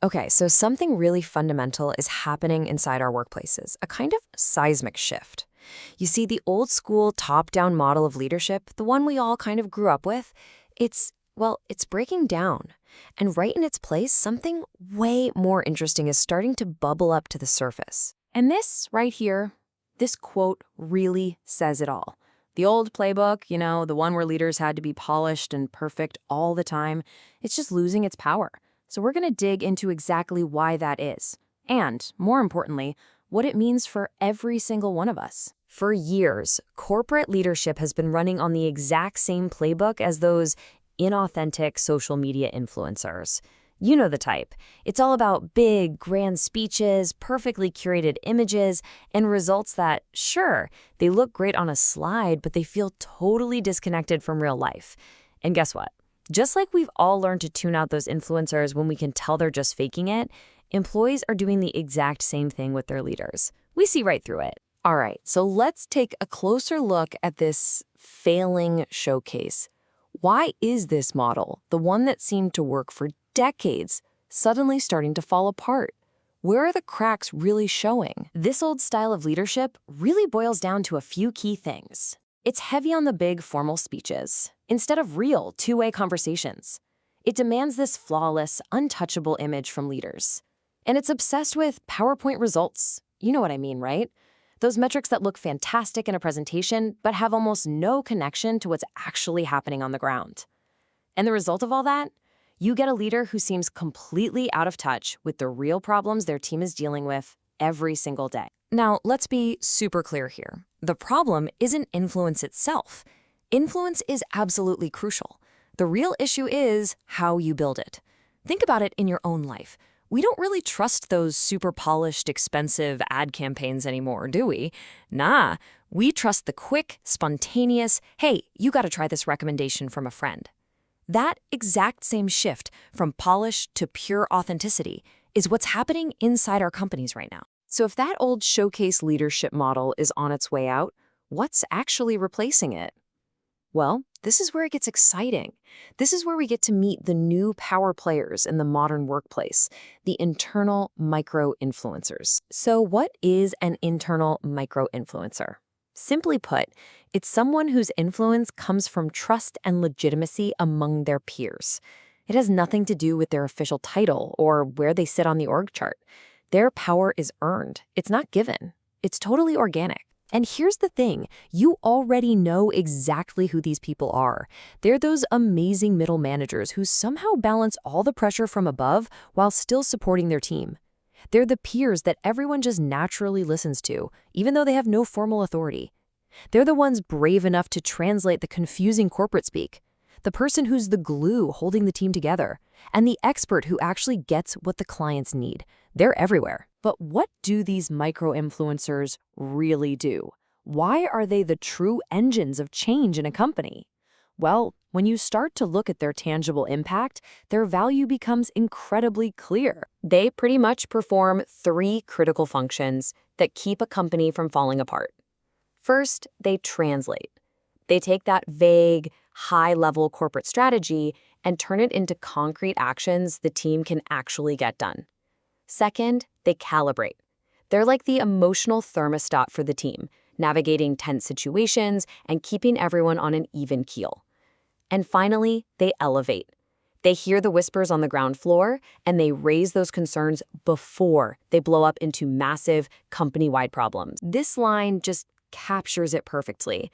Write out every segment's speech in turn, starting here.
Okay, so something really fundamental is happening inside our workplaces, a kind of seismic shift. You see, the old school top down model of leadership, the one we all kind of grew up with, it's breaking down. And right in its place, something way more interesting is starting to bubble up to the surface. And this right here, this quote really says it all. The old playbook, the one where leaders had to be polished and perfect all the time, it's just losing its power. So we're going to dig into exactly why that is, and, more importantly, what it means for every single one of us. For years, corporate leadership has been running on the exact same playbook as those inauthentic social media influencers. You know the type. It's all about big, grand speeches, perfectly curated images, and results that, sure, they look great on a slide, but they feel totally disconnected from real life. And guess what? Just like we've all learned to tune out those influencers when we can tell they're just faking it, employees are doing the exact same thing with their leaders. We see right through it. All right, so let's take a closer look at this failing showcase. Why is this model, the one that seemed to work for decades, suddenly starting to fall apart? Where are the cracks really showing? This old style of leadership really boils down to a few key things. It's heavy on the big formal speeches, instead of real two-way conversations. It demands this flawless, untouchable image from leaders. And it's obsessed with PowerPoint results. You know what I mean, right? Those metrics that look fantastic in a presentation, but have almost no connection to what's actually happening on the ground. And the result of all that? You get a leader who seems completely out of touch with the real problems their team is dealing with every single day. Now, let's be super clear here. The problem isn't influence itself. Influence is absolutely crucial. The real issue is how you build it. Think about it in your own life. We don't really trust those super polished, expensive ad campaigns anymore, do we? Nah, we trust the quick, spontaneous, hey, you gotta try this recommendation from a friend. That exact same shift from polish to pure authenticity is what's happening inside our companies right now. So if that old showcase leadership model is on its way out, what's actually replacing it? Well, this is where it gets exciting. This is where we get to meet the new power players in the modern workplace, the internal micro-influencers. So what is an internal micro-influencer? Simply put, it's someone whose influence comes from trust and legitimacy among their peers. It has nothing to do with their official title or where they sit on the org chart. Their power is earned. It's not given. It's totally organic. And here's the thing, you already know exactly who these people are. They're those amazing middle managers who somehow balance all the pressure from above while still supporting their team. They're the peers that everyone just naturally listens to, even though they have no formal authority. They're the ones brave enough to translate the confusing corporate speak, the person who's the glue holding the team together, and the expert who actually gets what the clients need. They're everywhere. But what do these micro-influencers really do? Why are they the true engines of change in a company? Well, when you start to look at their tangible impact, their value becomes incredibly clear. They pretty much perform three critical functions that keep a company from falling apart. First, they translate. They take that vague, high-level corporate strategy and turn it into concrete actions the team can actually get done. Second, they calibrate. They're like the emotional thermostat for the team, navigating tense situations and keeping everyone on an even keel. And finally, they elevate. They hear the whispers on the ground floor, and they raise those concerns before they blow up into massive company-wide problems. This line just captures it perfectly.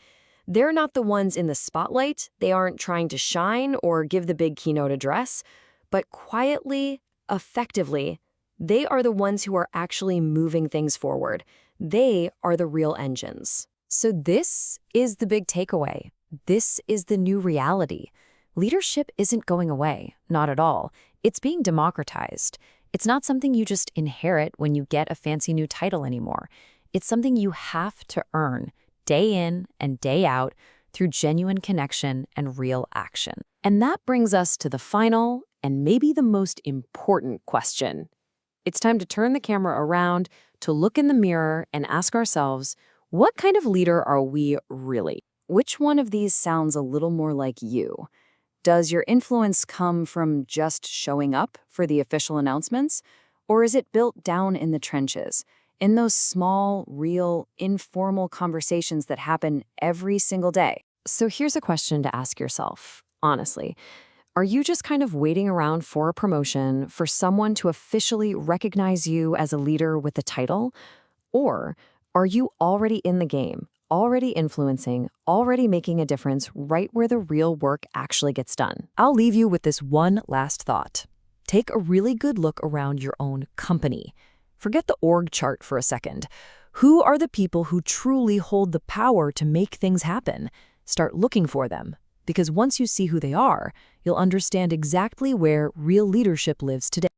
They're not the ones in the spotlight. They aren't trying to shine or give the big keynote address, but quietly, effectively, they are the ones who are actually moving things forward. They are the real engines. So this is the big takeaway. This is the new reality. Leadership isn't going away, not at all. It's being democratized. It's not something you just inherit when you get a fancy new title anymore. It's something you have to earn, day in and day out, through genuine connection and real action. And that brings us to the final and maybe the most important question. It's time to turn the camera around, to look in the mirror and ask ourselves, what kind of leader are we really? Which one of these sounds a little more like you? Does your influence come from just showing up for the official announcements? Or is it built down in the trenches, in those small, real, informal conversations that happen every single day? So here's a question to ask yourself, honestly. Are you just kind of waiting around for a promotion, for someone to officially recognize you as a leader with a title? Or are you already in the game, already influencing, already making a difference right where the real work actually gets done? I'll leave you with this one last thought. Take a really good look around your own company. Forget the org chart for a second. Who are the people who truly hold the power to make things happen? Start looking for them. Because once you see who they are, you'll understand exactly where real leadership lives today.